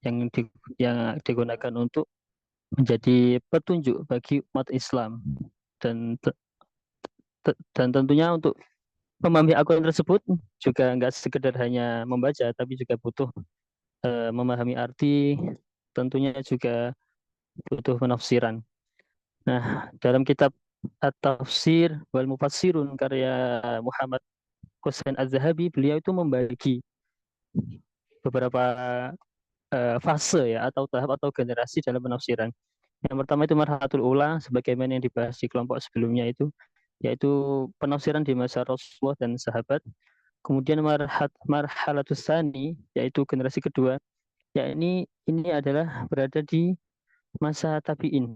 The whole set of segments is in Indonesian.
yang yang digunakan untuk menjadi petunjuk bagi umat Islam dan dan tentunya untuk memahami Al-Quran tersebut juga nggak sekedar hanya membaca tapi juga butuh memahami arti, tentunya juga butuh penafsiran. Nah, dalam kitab At-Tafsir wal Mufassirun karya Muhammad Husain Az-Zahabi, beliau itu membagi beberapa fase ya atau tahap atau generasi dalam penafsiran. Yang pertama itu marhatul ula sebagaimana yang dibahas di kelompok sebelumnya itu, yaitu penafsiran di masa Rasulullah dan sahabat. Kemudian marhalatus tsani yaitu generasi kedua, yakni ini adalah berada di masa tabi'in.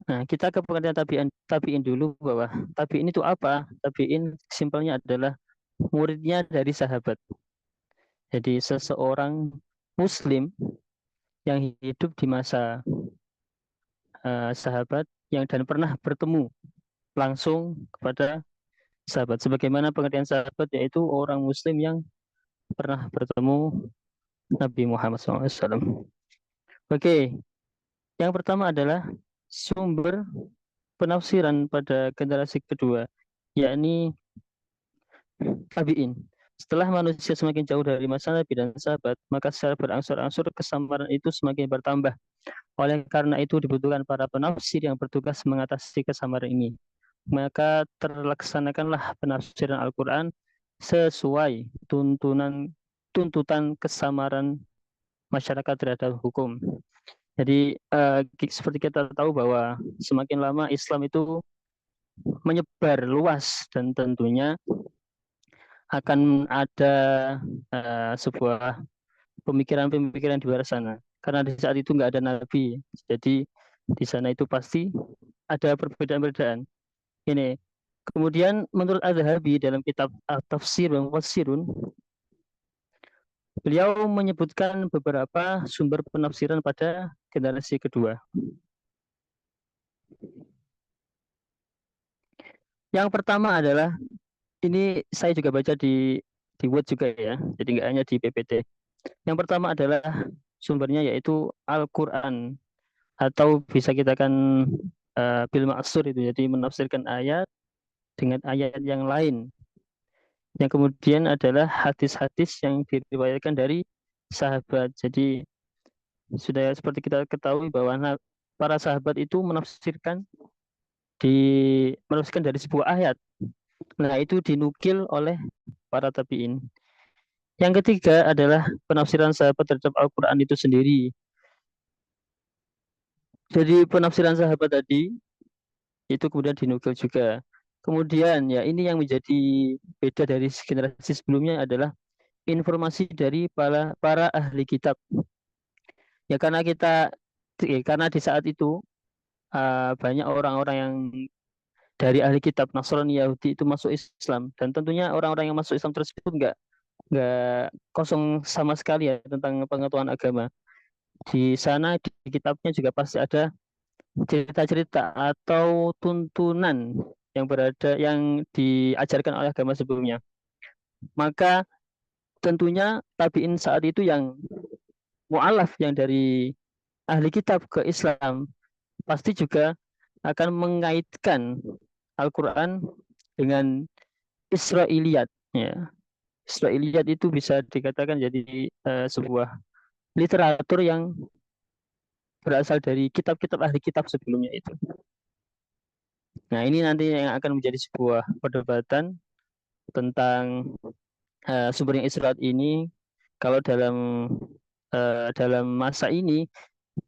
Nah, kita ke pengertian tabi'in dulu bahwa tabi'in itu apa? Tabi'in simpelnya adalah muridnya dari sahabat. Jadi seseorang muslim yang hidup di masa sahabat yang dan pernah bertemu langsung kepada sahabat. Sebagaimana pengertian sahabat yaitu orang muslim yang pernah bertemu Nabi Muhammad SAW. Oke, yang pertama adalah sumber penafsiran pada generasi kedua, yakni tabi'in. Setelah manusia semakin jauh dari masa Nabi dan sahabat, maka secara berangsur-angsur kesamaran itu semakin bertambah. Oleh karena itu dibutuhkan para penafsir yang bertugas mengatasi kesamaran ini. Maka terlaksanakanlah penafsiran Al-Quran sesuai tuntutan kesamaran masyarakat terhadap hukum. Jadi seperti kita tahu bahwa semakin lama Islam itu menyebar luas dan tentunya akan ada sebuah pemikiran-pemikiran di luar sana. Karena di saat itu nggak ada nabi, jadi di sana itu pasti ada perbedaan-perbedaan. Ini kemudian menurut Az-Zahabi dalam kitab At-Tafsir wa Mufassirun, beliau menyebutkan beberapa sumber penafsiran pada generasi kedua. Yang pertama adalah ini saya juga baca di Word juga ya, jadi nggak hanya di PPT. Yang pertama adalah sumbernya yaitu Al-Quran atau bisa kita kan bil ma'sur itu, jadi menafsirkan ayat dengan ayat yang lain. Yang kemudian adalah hadis-hadis yang diriwayatkan dari sahabat. Jadi sudah seperti kita ketahui bahwa para sahabat itu di menafsirkan dari sebuah ayat. Nah, itu dinukil oleh para tabi'in. Yang ketiga adalah penafsiran sahabat terhadap Al-Quran itu sendiri. Jadi penafsiran sahabat tadi itu kemudian dinukil juga. Kemudian ya ini yang menjadi beda dari generasi sebelumnya adalah informasi dari para ahli kitab. Ya karena di saat itu banyak orang-orang yang dari ahli kitab Nasrani Yahudi itu masuk Islam dan tentunya orang-orang yang masuk Islam tersebut nggak kosong sama sekali ya tentang pengetahuan agama. Di sana di kitabnya juga pasti ada cerita-cerita atau tuntunan yang diajarkan oleh agama sebelumnya. Maka tentunya tabiin saat itu yang mu'alaf yang dari ahli kitab ke Islam pasti juga akan mengaitkan Al-Quran dengan Israiliyat. Ya. Israiliyat itu bisa dikatakan jadi sebuah literatur yang berasal dari kitab-kitab ahli kitab sebelumnya itu. Nah, ini nanti yang akan menjadi sebuah perdebatan tentang sumber yang Israel ini. Kalau dalam masa ini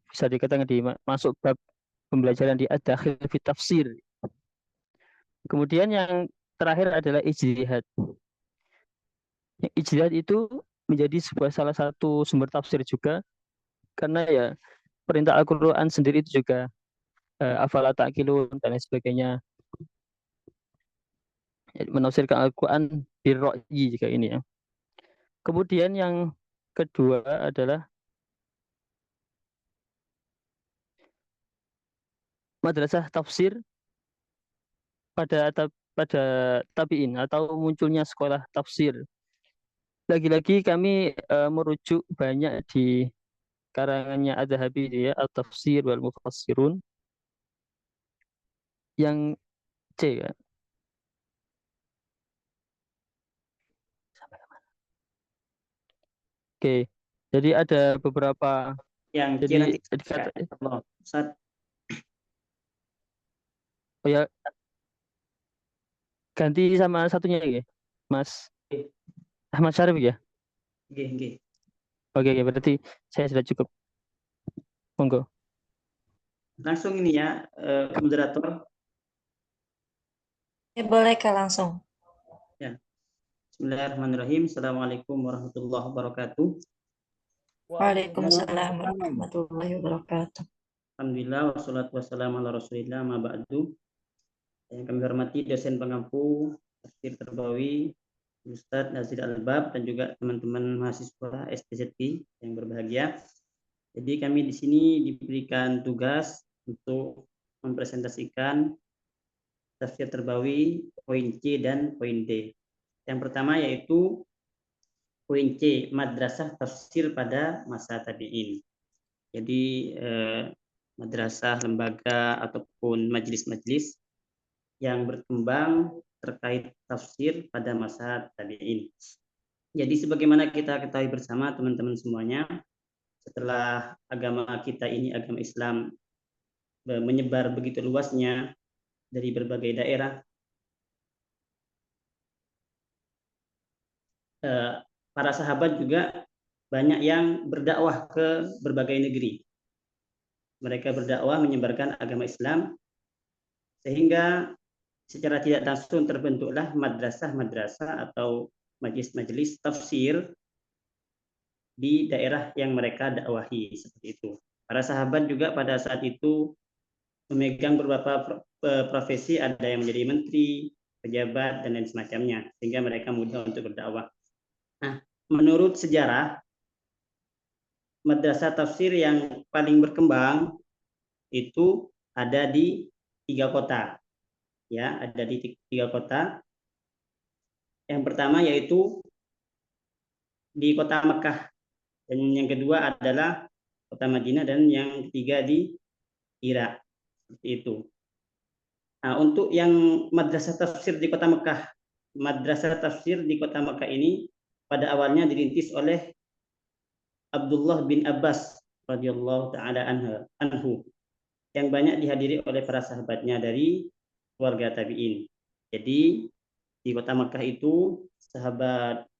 bisa dikatakan masuk bab pembelajaran di Ad-Dakhil fi Tafsir. Kemudian yang terakhir adalah ijtihad. Ijtihad itu menjadi salah satu sumber tafsir juga karena ya perintah Al-Qur'an sendiri itu juga afala ta'qilun dan lain sebagainya. Menafsirkan Al-Qur'an birra'yi jika ini ya. Kemudian yang kedua adalah madrasah tafsir pada tabi'in atau munculnya sekolah tafsir. lagi-lagi kami merujuk banyak di karangannya Az-Zahabi itu ya, At-Tafsir wal Mufassirun yang C ya. Oke. Jadi ada beberapa, Yang C jadi nanti dikata, Allah. Ustaz, oh ya, ganti sama satunya ya, Mas Ahmad Syarif ya. G, G. Oke, oke, berarti saya sudah cukup. Monggo. Langsung ini ya, moderator. Ya, boleh Kak langsung. Ya. Bismillahirrahmanirrahim. Assalamualaikum warahmatullahi wabarakatuh. Waalaikumsalam warahmatullahi wabarakatuh. Alhamdulillah, wassalatu wassalamu ala rasulillah, ma ba'du. Yang kami hormati dosen pengampu Tafsir Terbawi, Ustadz Nazir Albab, dan juga teman-teman mahasiswa STZI yang berbahagia. Jadi kami di sini diberikan tugas untuk mempresentasikan Tafsir Terbawi poin C dan poin D. Yang pertama yaitu poin C, madrasah tafsir pada masa tabi'in. Jadi madrasah, lembaga ataupun majelis-majelis yang berkembang terkait tafsir pada masa tabi'in. Jadi sebagaimana kita ketahui bersama teman-teman semuanya, setelah agama kita ini, agama Islam, menyebar begitu luasnya dari berbagai daerah, para sahabat juga banyak yang berdakwah ke berbagai negeri. Mereka berdakwah menyebarkan agama Islam, sehingga secara tidak langsung terbentuklah madrasah-madrasah atau majelis-majelis tafsir di daerah yang mereka dakwahi, seperti itu. Para sahabat juga pada saat itu memegang beberapa profesi, ada yang menjadi menteri, pejabat, dan lain semacamnya, sehingga mereka mudah untuk berdakwah. Nah, menurut sejarah, madrasah tafsir yang paling berkembang itu ada di 3 kota. Ya, ada di 3 kota. Yang pertama yaitu di kota Mekah, dan yang kedua adalah kota Madinah, dan yang ketiga di Irak. Seperti itu. Nah, untuk yang madrasah tafsir di kota Mekah, madrasah tafsir di kota Mekah ini pada awalnya dirintis oleh Abdullah bin Abbas radhiyallahu taala anhu, yang banyak dihadiri oleh para sahabatnya dari keluarga tabi'in. Jadi di kota Mekah itu sahabat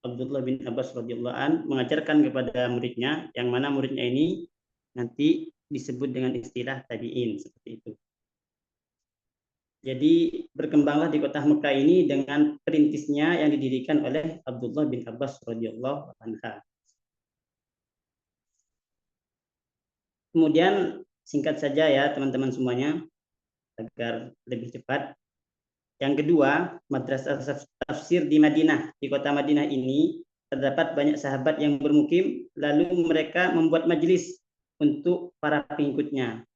Abdullah bin Abbas radhiyallahu an mengajarkan kepada muridnya, yang mana muridnya ini nanti disebut dengan istilah tabi'in, seperti itu. Jadi berkembanglah di kota Mekah ini dengan perintisnya yang didirikan oleh Abdullah bin Abbas radhiyallahu anha. Kemudian singkat saja ya teman-teman semuanya agar lebih cepat. Yang kedua, madrasah tafsir di Madinah. Di kota Madinah ini terdapat banyak sahabat yang bermukim, lalu mereka membuat majelis untuk para pengikutnya.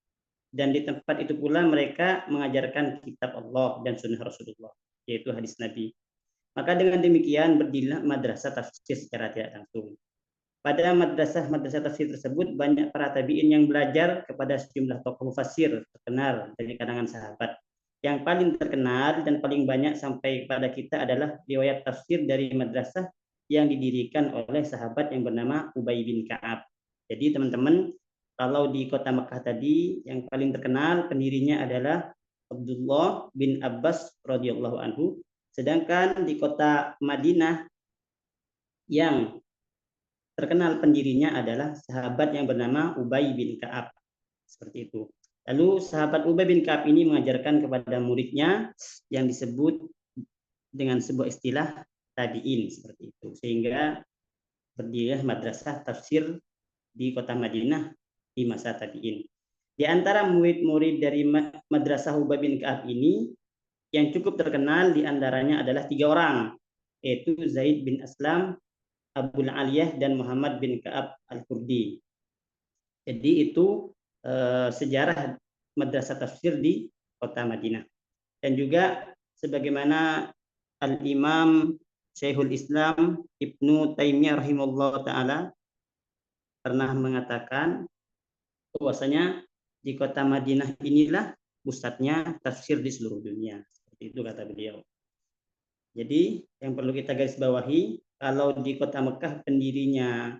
Dan di tempat itu pula mereka mengajarkan kitab Allah dan sunnah Rasulullah, yaitu hadis Nabi. Maka dengan demikian berdirilah madrasah tafsir secara tidak langsung. Pada madrasah tafsir tersebut banyak para tabi'in yang belajar kepada sejumlah tokoh mufassir terkenal dari kalangan sahabat. Yang paling terkenal dan paling banyak sampai kepada kita adalah riwayat tafsir dari madrasah yang didirikan oleh sahabat yang bernama Ubay bin Ka'ab. Jadi teman-teman, kalau di kota Mekah tadi yang paling terkenal pendirinya adalah Abdullah bin Abbas radhiyallahu anhu, sedangkan di kota Madinah yang terkenal pendirinya adalah sahabat yang bernama Ubay bin Ka'ab. Seperti itu. Lalu sahabat Ubay bin Ka'ab ini mengajarkan kepada muridnya yang disebut dengan sebuah istilah tabi'in, seperti itu. Sehingga berdirilah madrasah tafsir di kota Madinah di masa tabi'in. Di antara murid-murid dari madrasah Ubay bin Ka'ab ini yang cukup terkenal di antaranya adalah 3 orang, yaitu Zaid bin Aslam, Abul Aliyah, dan Muhammad bin Ka'ab Al-Kurdi. Jadi itu sejarah madrasah tafsir di kota Madinah. Dan juga sebagaimana Al-Imam Syekhul Islam Ibnu Taimiyah rahimahullah taala pernah mengatakan bahwasanya di kota Madinah inilah pusatnya tafsir di seluruh dunia. Seperti itu kata beliau. Jadi yang perlu kita garis bawahi, kalau di kota Mekah pendirinya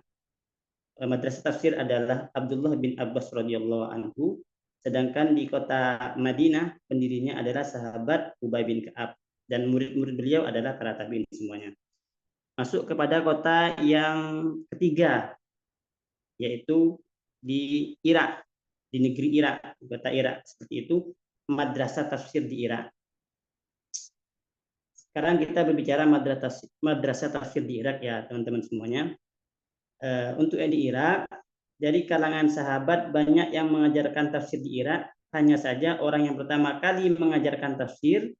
madrasah tafsir adalah Abdullah bin Abbas radhiyallahu anhu, sedangkan di kota Madinah pendirinya adalah sahabat Ubay bin Ka'ab, dan murid-murid beliau adalah para tabi'in semuanya. Masuk kepada kota yang ketiga, yaitu di Irak, di negeri Irak, kota Irak. Seperti itu, madrasah tafsir di Irak. Sekarang kita berbicara madrasah tafsir di Irak ya teman-teman semuanya. Untuk yang di Irak, dari kalangan sahabat banyak yang mengajarkan tafsir di Irak. Hanya saja orang yang pertama kali mengajarkan tafsir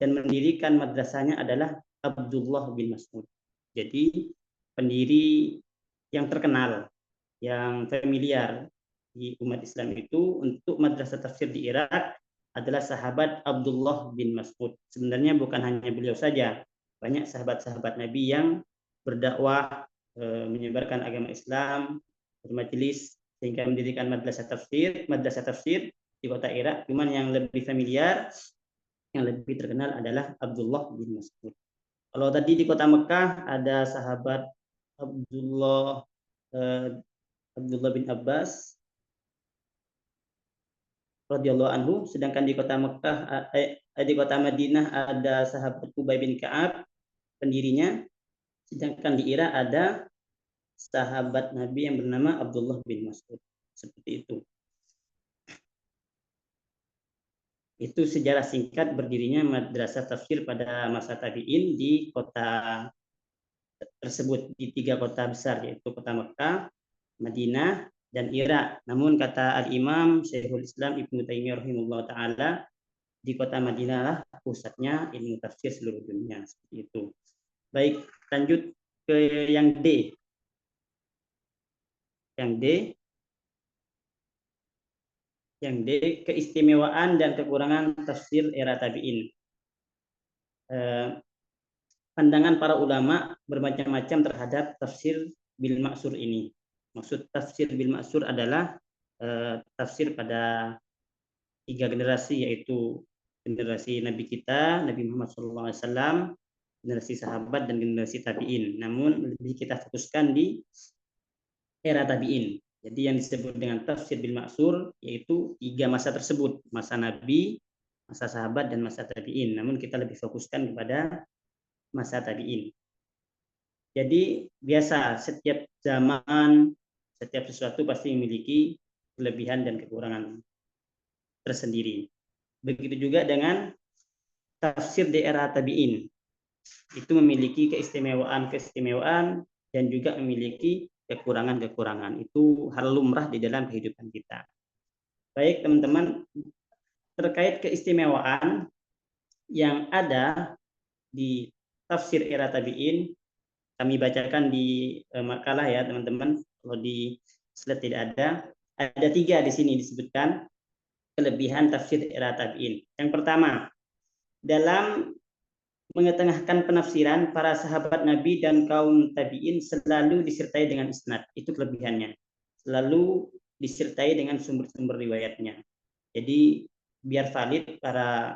dan mendirikan madrasahnya adalah Abdullah bin Mas'ud. Jadi pendiri yang terkenal, yang familiar di umat Islam itu untuk madrasah tafsir di Irak adalah sahabat Abdullah bin Mas'ud. Sebenarnya bukan hanya beliau saja, banyak sahabat-sahabat Nabi yang berdakwah, menyebarkan agama Islam, bermajelis, sehingga mendirikan madrasah tafsir di kota Irak. Cuman yang lebih familiar, yang lebih terkenal adalah Abdullah bin Mas'ud. Kalau tadi di kota Mekah ada sahabat Abdullah bin Abbas radhiyallahu anhu, sedangkan di kota Mekah di kota Madinah ada sahabat Ubay bin Ka'ab pendirinya, sedangkan di Irak ada sahabat Nabi yang bernama Abdullah bin Mas'ud. Seperti itu. Itu sejarah singkat berdirinya madrasah tafsir pada masa tabi'in di kota tersebut, di 3 kota besar, yaitu kota Mekah, Madinah, dan Irak. Namun kata Al-Imam Syekhul Islam Ibnu Taimiyah rahimahullah taala, di kota Madinah lah pusatnya ilmu tafsir seluruh dunia. Seperti itu. Baik, lanjut ke yang D. Yang D, keistimewaan dan kekurangan tafsir era tabi'in. Pandangan para ulama bermacam-macam terhadap tafsir bil ma'sur ini. Maksud tafsir bil ma'sur adalah tafsir pada 3 generasi, yaitu generasi Nabi kita, Nabi Muhammad SAW, generasi sahabat, dan generasi tabi'in. Namun lebih kita fokuskan di era tabi'in. Jadi yang disebut dengan tafsir bil ma'sur yaitu 3 masa tersebut, masa Nabi, masa sahabat, dan masa tabi'in. Namun kita lebih fokuskan kepada masa tabi'in. Jadi biasa setiap zaman, setiap sesuatu pasti memiliki kelebihan dan kekurangan tersendiri. Begitu juga dengan tafsir di era tabi'in. Itu memiliki keistimewaan dan juga memiliki kekurangan-kekurangan. Itu hal lumrah di dalam kehidupan kita. Baik teman-teman, terkait keistimewaan yang ada di tafsir era tabi'in, kami bacakan di makalah ya teman-teman. Kalau di slide tidak ada. Ada 3 di sini disebutkan kelebihan tafsir era tabi'in. Yang pertama, dalam mengetengahkan penafsiran, para sahabat Nabi dan kaum tabi'in selalu disertai dengan isnad. Itu kelebihannya. Selalu disertai dengan sumber-sumber riwayatnya. Jadi biar valid para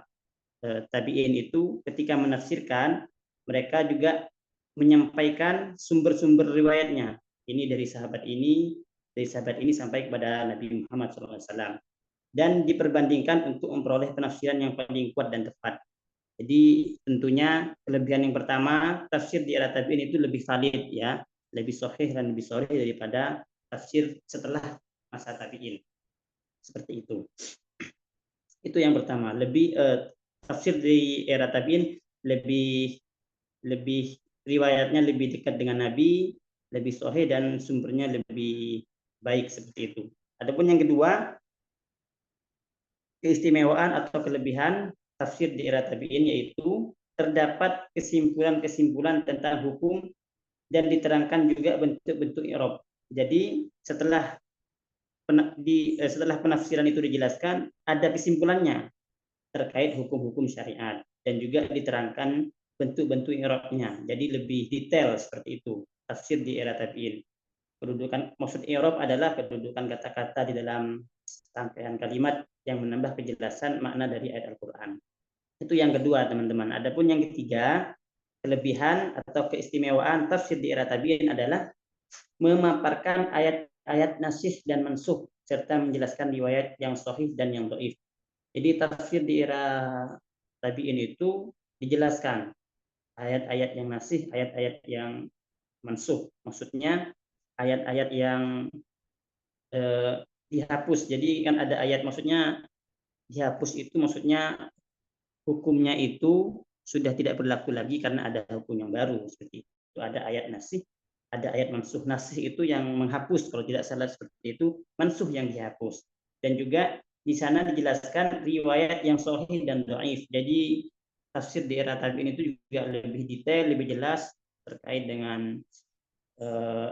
tabi'in itu ketika menafsirkan, mereka juga menyampaikan sumber-sumber riwayatnya. Ini dari sahabat ini sampai kepada Nabi Muhammad SAW. Dan diperbandingkan untuk memperoleh penafsiran yang paling kuat dan tepat. Jadi tentunya kelebihan yang pertama, tafsir di era tabi'in itu lebih valid ya, lebih sahih dan lebih sahih daripada tafsir setelah masa tabi'in. Seperti itu. Itu yang pertama, lebih tafsir di era tabi'in lebih riwayatnya lebih dekat dengan Nabi, lebih sahih dan sumbernya lebih baik, seperti itu. Adapun yang kedua, keistimewaan atau kelebihan tafsir di era tabi'in yaitu terdapat kesimpulan-kesimpulan tentang hukum dan diterangkan juga bentuk-bentuk i'rab. Jadi setelah penafsiran itu dijelaskan, ada kesimpulannya terkait hukum-hukum syariat dan juga diterangkan bentuk-bentuk i'rabnya. Jadi lebih detail seperti itu tafsir di era tabi'in. Kedudukan maksud i'rab adalah kedudukan kata-kata di dalam rangkaian kalimat yang menambah kejelasan makna dari ayat Al-Qur'an. Itu yang kedua, teman-teman. Adapun yang ketiga, kelebihan atau keistimewaan tafsir di era tabi'in adalah memaparkan ayat-ayat nasikh dan mansukh serta menjelaskan riwayat yang sahih dan yang dhaif. Jadi tafsir di era tabi'in itu dijelaskan ayat-ayat yang nasikh, ayat-ayat yang mansukh. Maksudnya ayat-ayat yang dihapus. Jadi kan ada ayat maksudnya dihapus itu maksudnya hukumnya itu sudah tidak berlaku lagi karena ada hukum yang baru seperti itu. Ada ayat nasikh, ada ayat mansuh. Nasikh itu yang menghapus, kalau tidak salah seperti itu, mansuh yang dihapus. Dan juga di sana dijelaskan riwayat yang sahih dan dhaif. Jadi tafsir di era tabi'in itu juga lebih detail, lebih jelas terkait dengan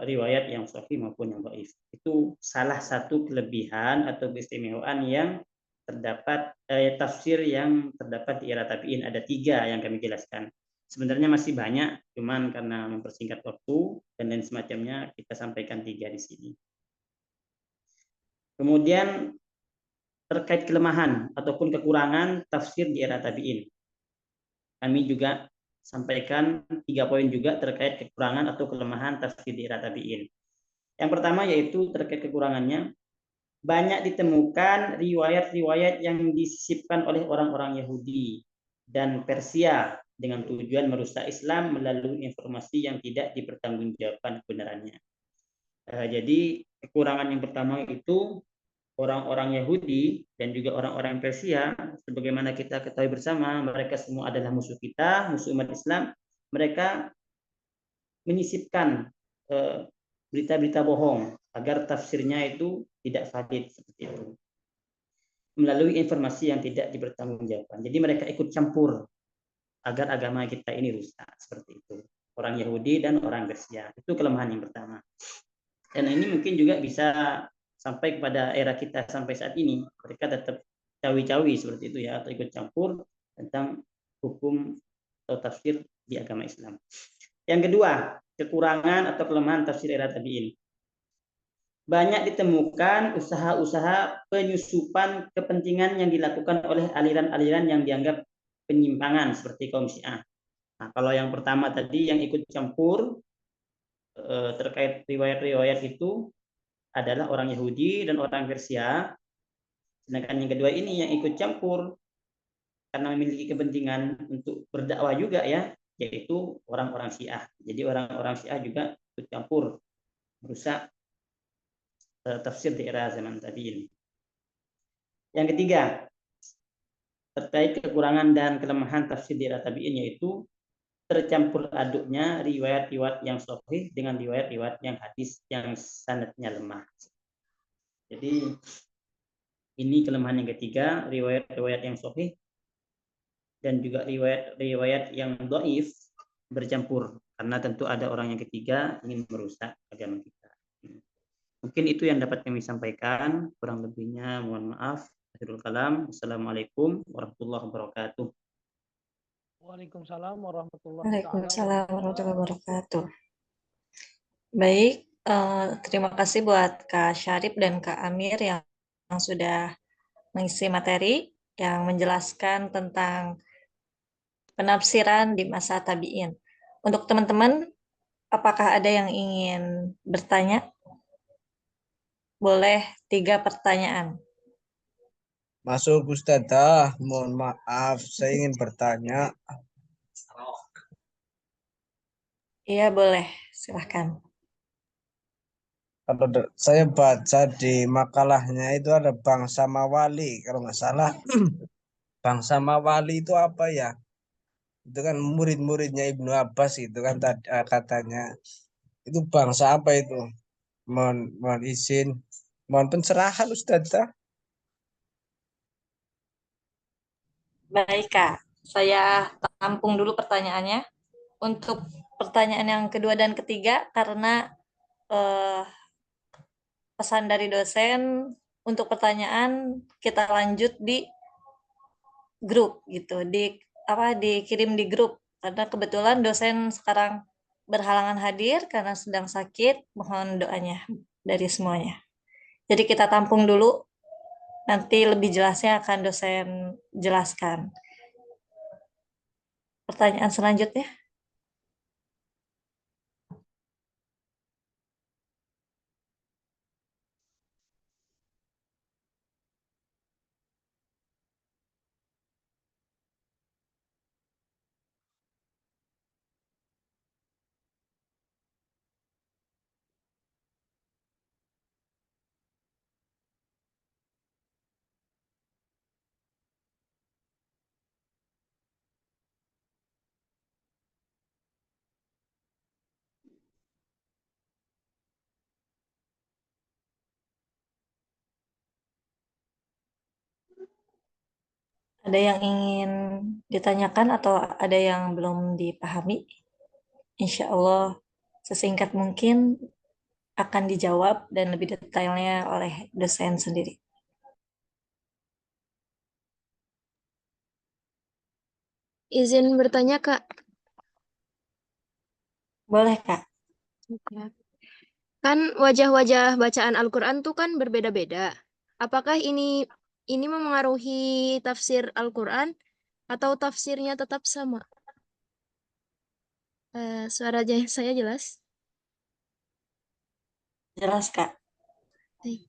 riwayat yang sahih maupun yang dhaif. Itu salah satu kelebihan atau keistimewaan yang terdapat tafsir yang terdapat di era tabi'in. Ada 3 yang kami jelaskan. Sebenarnya masih banyak, cuman karena mempersingkat waktu dan lain semacamnya kita sampaikan 3 di sini. Kemudian terkait kelemahan ataupun kekurangan tafsir di era tabi'in. Kami juga sampaikan 3 poin juga terkait kekurangan atau kelemahan tafsir di era tabi'in. Yang pertama yaitu terkait kekurangannya, banyak ditemukan riwayat-riwayat yang disisipkan oleh orang-orang Yahudi dan Persia dengan tujuan merusak Islam melalui informasi yang tidak dipertanggungjawabkan kebenarannya. Jadi kekurangan yang pertama itu orang-orang Yahudi dan juga orang-orang Persia, sebagaimana kita ketahui bersama, mereka semua adalah musuh kita, musuh umat Islam. Mereka menyisipkan berita-berita bohong agar tafsirnya itu tidak valid seperti itu, melalui informasi yang tidak dipertanggungjawabkan. Jadi mereka ikut campur agar agama kita ini rusak seperti itu. Orang Yahudi dan orang Persia, itu kelemahan yang pertama. Dan ini mungkin juga bisa sampai kepada era kita sampai saat ini, mereka tetap cawi-cawi seperti itu ya, atau ikut campur tentang hukum atau tafsir di agama Islam. Yang kedua, kekurangan atau kelemahan tafsir era tabi'in. Banyak ditemukan usaha-usaha penyusupan kepentingan yang dilakukan oleh aliran-aliran yang dianggap penyimpangan seperti kaum Syiah. Nah, kalau yang pertama tadi yang ikut campur terkait riwayat-riwayat itu adalah orang Yahudi dan orang Persia. Sedangkan yang kedua ini yang ikut campur karena memiliki kepentingan untuk berdakwah juga ya, yaitu orang-orang Syiah. Jadi orang-orang Syiah juga ikut campur merusak tafsir di era zaman tabi'in. Yang ketiga, terkait kekurangan dan kelemahan tafsir di era tabi'in yaitu tercampur aduknya riwayat-riwayat yang sahih dengan riwayat-riwayat yang hadis yang sanadnya lemah. Jadi ini kelemahan yang ketiga, riwayat-riwayat yang sahih dan juga riwayat-riwayat yang dhaif bercampur karena tentu ada orang yang ketiga ingin merusak agama kita. Mungkin itu yang dapat kami sampaikan, kurang lebihnya mohon maaf. Akhirul kalam. Assalamualaikum warahmatullahi wabarakatuh. Waalaikumsalam warahmatullahi Waalaikumsalam warahmatullahi wabarakatuh. Baik, terima kasih buat Kak Syarif dan Kak Amir yang sudah mengisi materi yang menjelaskan tentang penafsiran di masa tabi'in. Untuk teman-teman, apakah ada yang ingin bertanya? Boleh 3 pertanyaan. Masuk Ustazah, mohon maaf, saya ingin bertanya. Iya, boleh. Silahkan. Kalau saya baca di makalahnya itu ada bangsa Mawali, kalau nggak salah. Bangsa Mawali itu apa ya? Itu kan murid-muridnya Ibnu Abbas itu kan katanya. Itu bangsa apa itu? Mohon izin, mohon pencerahan Ustazah. Baik, Kak. Saya tampung dulu pertanyaannya. Untuk pertanyaan yang kedua dan ketiga, karena pesan dari dosen untuk pertanyaan kita lanjut di grup gitu, dikirim di grup Karena kebetulan dosen sekarang berhalangan hadir karena sedang sakit, mohon doanya dari semuanya. Jadi kita tampung dulu, nanti lebih jelasnya akan dosen jelaskan. Pertanyaan selanjutnya. Ada yang ingin ditanyakan atau ada yang belum dipahami? Insya Allah sesingkat mungkin akan dijawab dan lebih detailnya oleh dosen sendiri. Izin bertanya, Kak. Boleh, Kak. Ya. Kan wajah-wajah bacaan Al-Quran tuh kan berbeda-beda. Apakah ini memengaruhi tafsir Al-Quran atau tafsirnya tetap sama? Suara saya jelas? Jelas, Kak. Baik.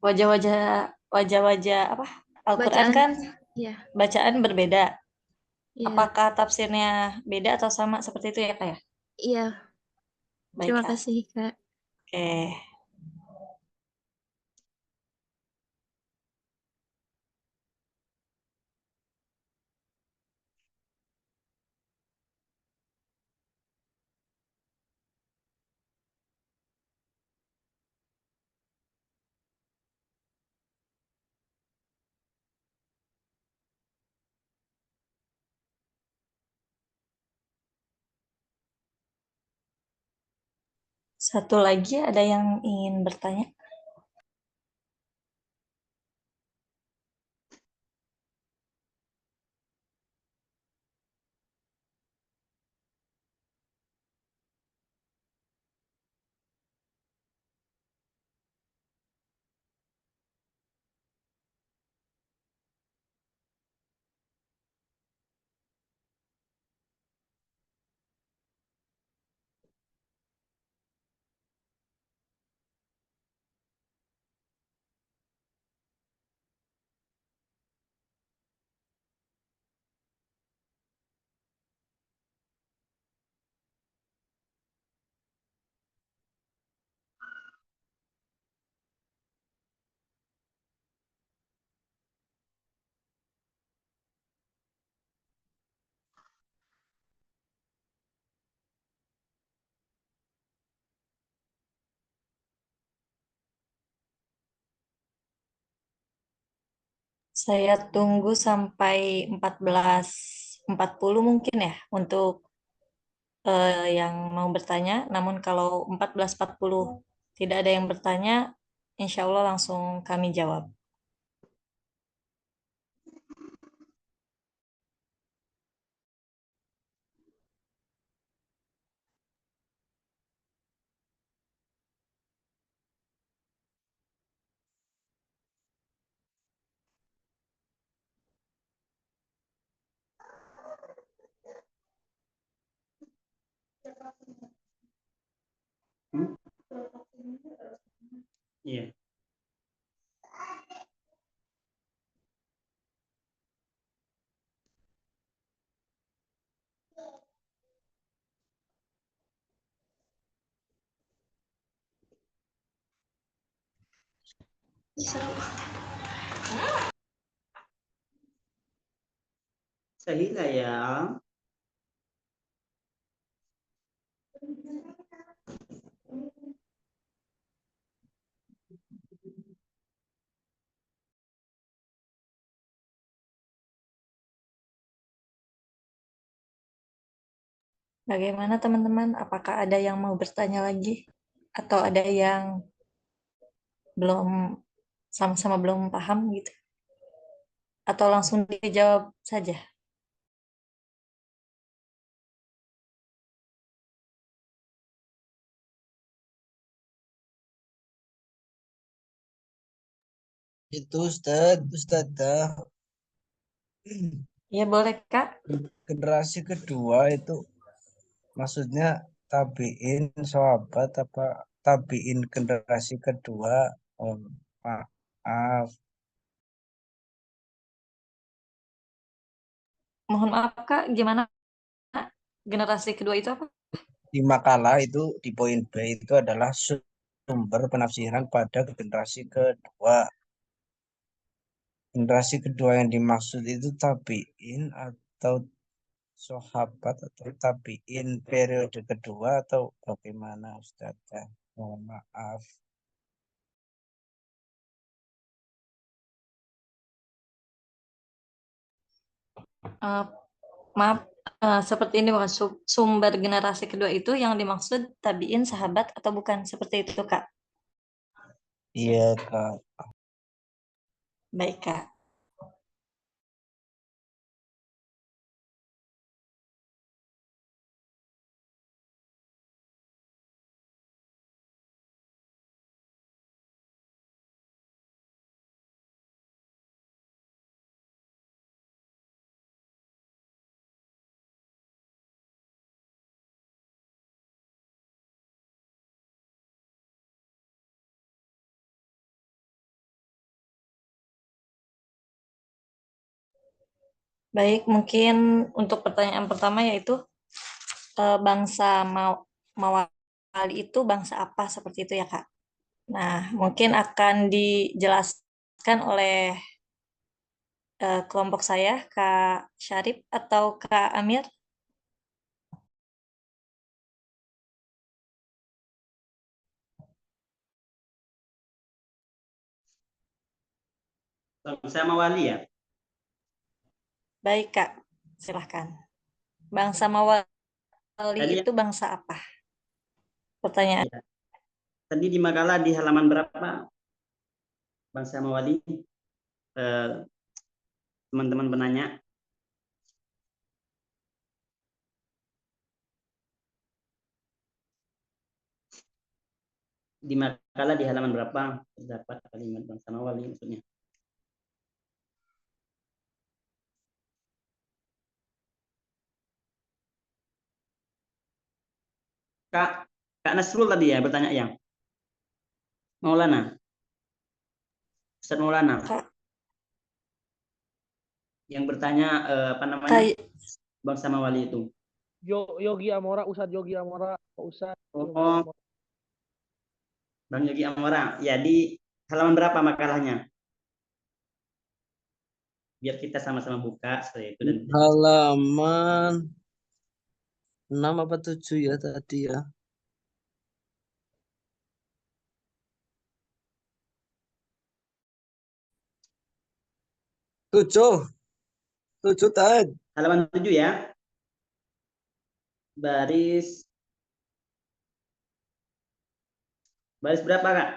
Wajah-wajah apa? Al-Quran Bacaan, kan ya, bacaan berbeda. ya, Apakah tafsirnya beda atau sama seperti itu ya, Kak ya? iya. Baik, Terima Kak. kasih, Kak. Oke. Satu lagi ada yang ingin bertanya? Saya tunggu sampai 14.40 mungkin ya untuk yang mau bertanya. Namun kalau 14.40 tidak ada yang bertanya, insya Allah langsung kami jawab. Hmm? Iya. Sahilah ya. Bagaimana teman-teman? Apakah ada yang mau bertanya lagi? Atau ada yang belum sama-sama belum paham gitu? Atau langsung dijawab saja? Itu Ustaz, Ya boleh Kak. generasi kedua itu maksudnya tabiin sahabat apa tabiin generasi kedua? Oh, maaf. Mohon maaf Kak, gimana generasi kedua itu apa? Di makalah itu di poin B itu adalah sumber penafsiran pada generasi kedua. Generasi kedua yang dimaksud itu tabiin atau sahabat atau tabiin periode kedua atau bagaimana Ustaz? Mohon maaf. Eh, maaf, seperti ini bukan sumber generasi kedua itu yang dimaksud tabiin sahabat atau bukan seperti itu Kak? Iya Kak. Baik Kak. Baik, mungkin untuk pertanyaan pertama yaitu bangsa Mawali itu bangsa apa seperti itu ya Kak? Nah, mungkin akan dijelaskan oleh kelompok saya, Kak Syarif atau Kak Amir. Bangsa Mawali ya. Baik Kak, silahkan. Bangsa Mawali Tadi itu bangsa apa? Pertanyaan. ya, tadi di makalah di halaman berapa bangsa Mawali? Teman-teman penanya. Di makalah di halaman berapa terdapat kalimat bangsa Mawali maksudnya? Kak Nasrul tadi ya bertanya ya. Maulana. Ustaz Maulana. Kak, Yang bertanya apa namanya? Kak, Bangsa Mawali itu. Yogi Amora, Ustadz Yogi Amora, Ustadz Yogi Oh, Amora. Bang Yogi Amora. Ya di halaman berapa makalahnya? Biar kita sama-sama buka setelah itu dan Halaman 6 apa 7 ya tadi ya? 7. 7 Tad. halaman 7 ya. Baris berapa Kak?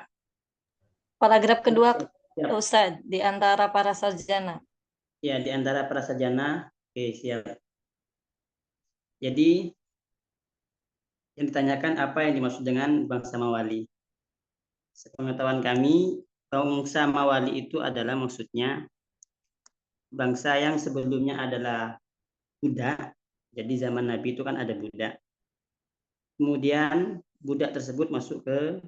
paragraf kedua Siap. Ustadz, di antara para sarjana. Ya, di antara para sarjana. Oke, siap. Jadi yang ditanyakan apa yang dimaksud dengan bangsa Mawali? Sepengetahuan kami, bangsa Mawali itu adalah maksudnya bangsa yang sebelumnya adalah Buddha. Jadi zaman Nabi itu kan ada Buddha. Kemudian Buddha tersebut masuk ke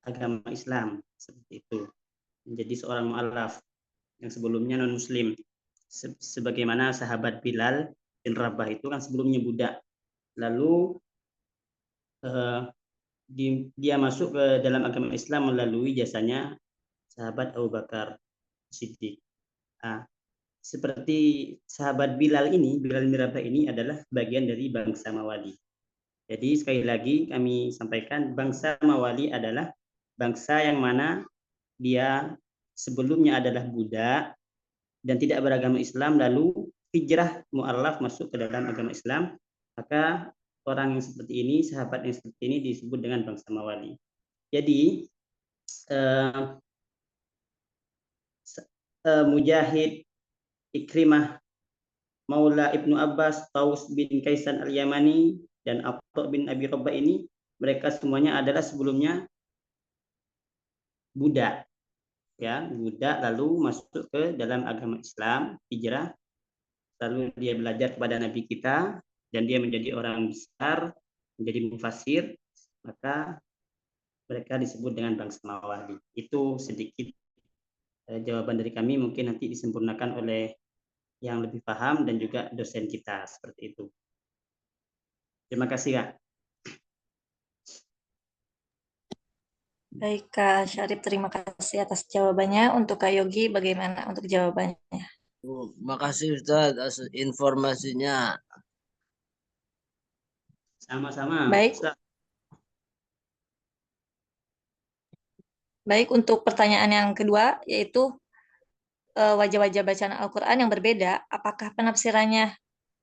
agama Islam seperti itu. Menjadi seorang mu'allaf yang sebelumnya non muslim. Sebagaimana sahabat Bilal bin Rabah itu kan sebelumnya Buddha. Lalu dia masuk ke dalam agama Islam melalui jasanya sahabat Abu Bakar Siddiq. Nah, seperti sahabat Bilal bin Rabah ini adalah bagian dari bangsa Mawali. Jadi sekali lagi kami sampaikan bangsa Mawali adalah bangsa yang mana dia sebelumnya adalah Buddha dan tidak beragama Islam lalu hijrah mu'allaf masuk ke dalam agama Islam, maka orang yang seperti ini, sahabat yang seperti ini disebut dengan bangsa Mawali. Jadi Mujahid, Ikrimah, Maula Ibnu Abbas, Taus bin Kaisan al-Yamani, dan Atha bin Abi Rabah ini, mereka semuanya adalah sebelumnya Buddha. ya, budak, lalu masuk ke dalam agama Islam, hijrah, lalu dia belajar kepada Nabi kita, dan dia menjadi orang besar, menjadi mufasir, maka mereka disebut dengan bangsa Mawali. Itu sedikit jawaban dari kami, mungkin nanti disempurnakan oleh yang lebih paham dan juga dosen kita, seperti itu. Terima kasih, Kak. Baik, Kak Syarif, terima kasih atas jawabannya. Untuk Kak Yogi, bagaimana untuk jawabannya? Makasih Ustaz atas informasinya. Sama-sama. Baik. Baik, untuk pertanyaan yang kedua, yaitu wajah-wajah bacaan Al-Quran yang berbeda, apakah penafsirannya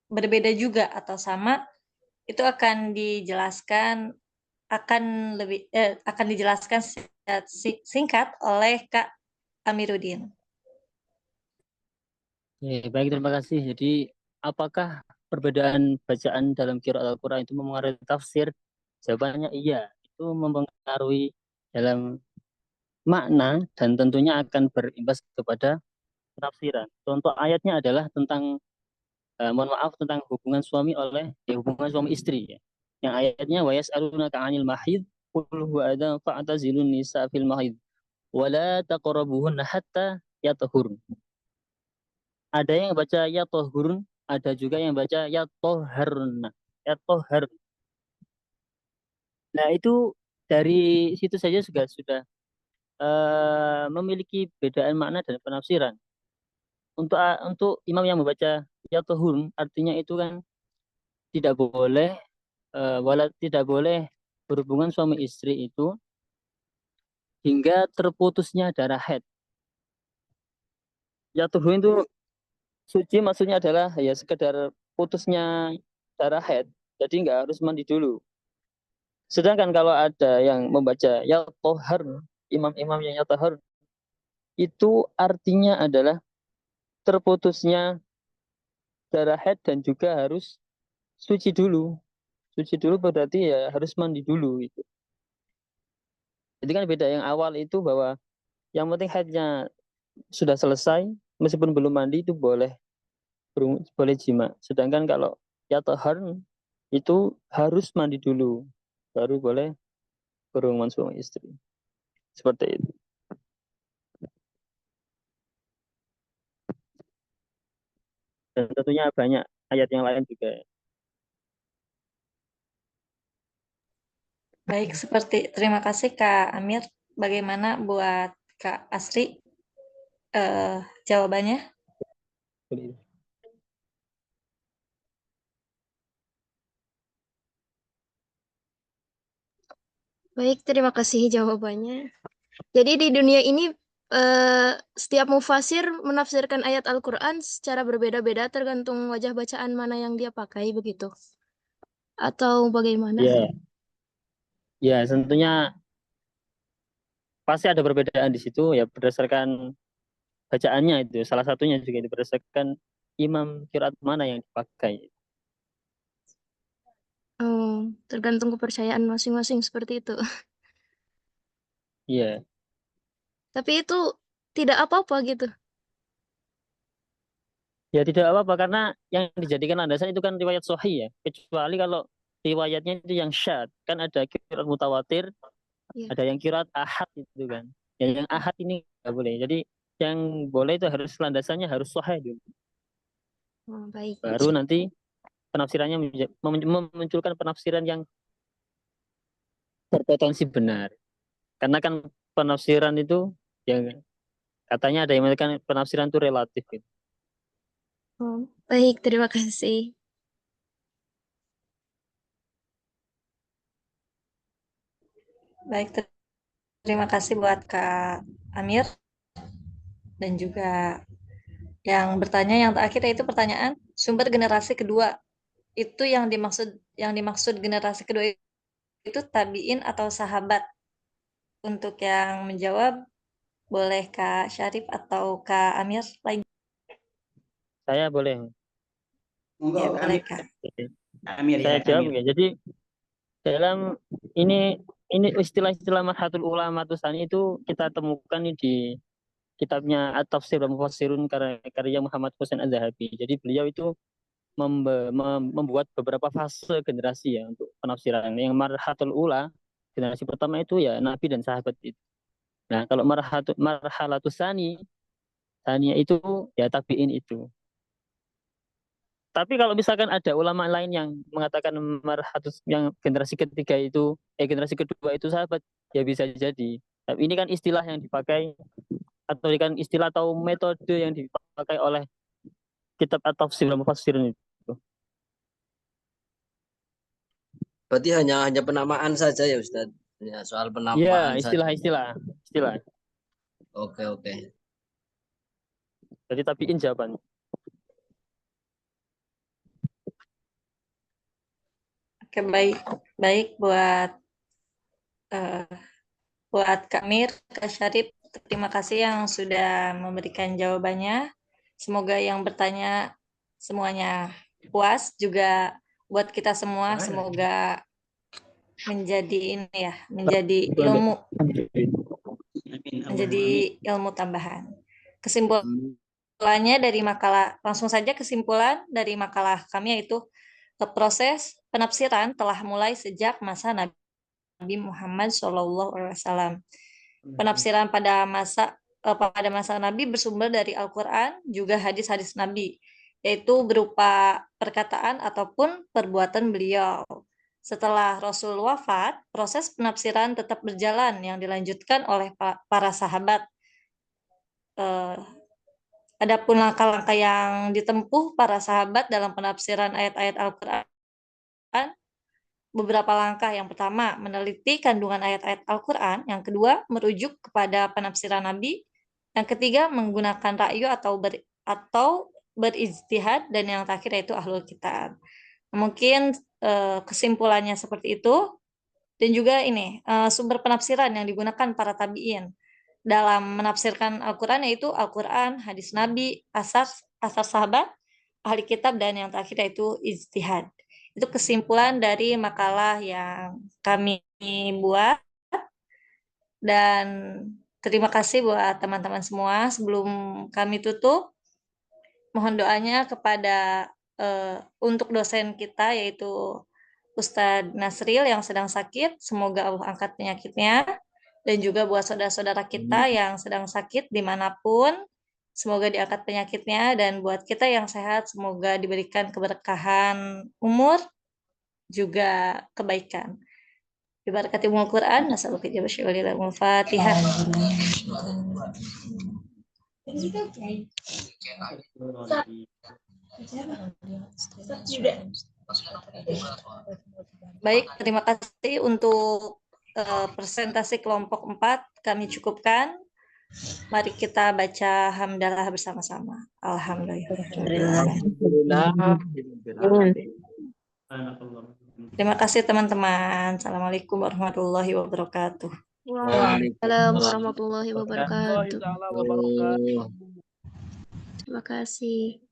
berbeda juga atau sama? Itu akan dijelaskan akan dijelaskan singkat oleh Kak Amiruddin. Baik, terima kasih. Jadi, apakah perbedaan bacaan dalam qiraat Al-Quran itu mempengaruhi tafsir? Jawabannya iya. Itu mempengaruhi dalam makna dan tentunya akan berimbas kepada penafsiran. Contoh ayatnya adalah tentang mohon maaf, tentang hubungan suami hubungan suami istri ya. Yang ayatnya wa yas'alunaka 'anil mahid qul huwa adzan fa'tazilun nisa fil mahid wa la taqrabuhunna hatta yatahurun. Ada yang baca yatahurun, ada juga yang baca yatoharna. Yatohar. Nah, itu dari situ saja juga sudah memiliki bedaan makna dan penafsiran. Untuk imam yang membaca yatohurun, artinya itu kan tidak boleh tidak boleh berhubungan suami istri itu hingga terputusnya darah haid. Yatuhun itu suci maksudnya adalah ya sekedar putusnya darah haid, jadi nggak harus mandi dulu. Sedangkan kalau ada yang membaca ya tohar, imam-imam yang ya tohar, itu artinya adalah terputusnya darah haid dan juga harus suci dulu. Suci dulu berarti ya harus mandi dulu itu. Jadi kan beda, yang awal itu bahwa yang penting haidnya sudah selesai, meskipun belum mandi itu boleh jima. Sedangkan kalau ya tohar itu harus mandi dulu, baru boleh berhubungan suami istri. Seperti itu. Dan tentunya banyak ayat yang lain juga. Baik, terima kasih Kak Amir. Bagaimana buat Kak Asri jawabannya? Baik, terima kasih jawabannya. Jadi di dunia ini setiap mufasir menafsirkan ayat Al-Quran secara berbeda-beda tergantung wajah bacaan mana yang dia pakai begitu. Atau bagaimana? Ya, ya tentunya pasti ada perbedaan di situ ya berdasarkan bacaannya itu. Salah satunya juga berdasarkan imam qiraat mana yang dipakai. Oh, tergantung kepercayaan masing-masing seperti itu. Iya. Tapi itu tidak apa-apa gitu. Ya tidak apa-apa karena yang dijadikan landasan itu kan riwayat sahih ya. Kecuali kalau riwayatnya itu yang syad, kan ada qiraat mutawatir, Ya. ada yang qiraat ahad itu kan. Yang ahad ini nggak boleh. Jadi yang boleh itu harus landasannya harus sahih dulu. Oh, baik. Baru nanti penafsirannya memunculkan penafsiran yang berpotensi benar. Karena kan penafsiran itu yang katanya ada yang mengatakan penafsiran itu relatif gitu. Oh, baik, terima kasih. Baik, terima kasih buat Kak Amir. Dan juga yang bertanya yang terakhir yaitu pertanyaan sumber generasi kedua. Itu yang dimaksud generasi kedua itu tabiin atau sahabat. Untuk yang menjawab boleh Kak Syarif atau Kak Amir lagi. Saya boleh. Monggo, Ya, Kak boleh Amir. Kak. Amir Saya ya, Kak jawab Amir. ya. Jadi dalam ini istilah-istilah Marhatul Ulama Tusani itu kita temukan di kitabnya At-Tafsir dan Mufassirun karya Muhammad Husain Az-Zahabi. Jadi beliau itu membuat beberapa fase generasi ya untuk penafsiran. Yang marhatul ula, generasi pertama itu ya Nabi dan sahabat itu. Nah, kalau marhalatus sani, saniya itu ya tabi'in itu. Tapi kalau misalkan ada ulama lain yang mengatakan marhatus yang generasi ketiga itu, generasi kedua itu sahabat, ya bisa jadi. Tapi ini kan istilah yang dipakai, atau kan istilah atau metode yang dipakai oleh kitab At-Tafsir dan Mufassirun itu. Berarti hanya penamaan saja ya Ustadz. Ya, soal penamaan Ya, saja. istilah. Oke. Jadi tabiin jawabannya. Oke, baik buat Kak Mir, Kak Syarif, terima kasih yang sudah memberikan jawabannya. Semoga yang bertanya semuanya puas, juga buat kita semua semoga menjadi ilmu tambahan. Kesimpulannya dari makalah, langsung saja kesimpulan dari makalah kami yaitu proses penafsiran telah mulai sejak masa Nabi Muhammad SAW. Penafsiran pada masa Nabi bersumber dari Al-Quran, juga hadis-hadis Nabi, yaitu berupa perkataan ataupun perbuatan beliau. Setelah Rasul wafat, proses penafsiran tetap berjalan yang dilanjutkan oleh para sahabat. Adapun langkah-langkah yang ditempuh para sahabat dalam penafsiran ayat-ayat Al-Quran, beberapa langkah. Yang pertama, meneliti kandungan ayat-ayat Al-Quran. Yang kedua, merujuk kepada penafsiran Nabi. Yang ketiga, menggunakan ra'yu atau berijtihad. Dan yang terakhir yaitu ahlul kitab. Mungkin kesimpulannya seperti itu. Dan juga ini, sumber penafsiran yang digunakan para tabi'in dalam menafsirkan Al-Quran yaitu Al-Quran, hadis Nabi, asar sahabat, ahli kitab, dan yang terakhir yaitu ijtihad. Itu kesimpulan dari makalah yang kami buat. Dan terima kasih buat teman-teman semua. Sebelum kami tutup, mohon doanya kepada untuk dosen kita yaitu Ustadz Nasril yang sedang sakit. Semoga Allah angkat penyakitnya. Dan juga buat saudara-saudara kita yang sedang sakit dimanapun, semoga diangkat penyakitnya. Dan buat kita yang sehat, semoga diberikan keberkahan umur, juga kebaikan. Bibarakatimul Quran, nasalluka jabashirul Fatihah. Baik, terima kasih untuk presentasi kelompok 4 kami cukupkan. Mari kita baca hamdalah bersama-sama. Alhamdulillah. Terima kasih teman-teman. Assalamualaikum warahmatullahi wabarakatuh. Waalaikumsalam warahmatullahi wabarakatuh. Waalaikumsalam warahmatullahi wabarakatuh. Terima kasih.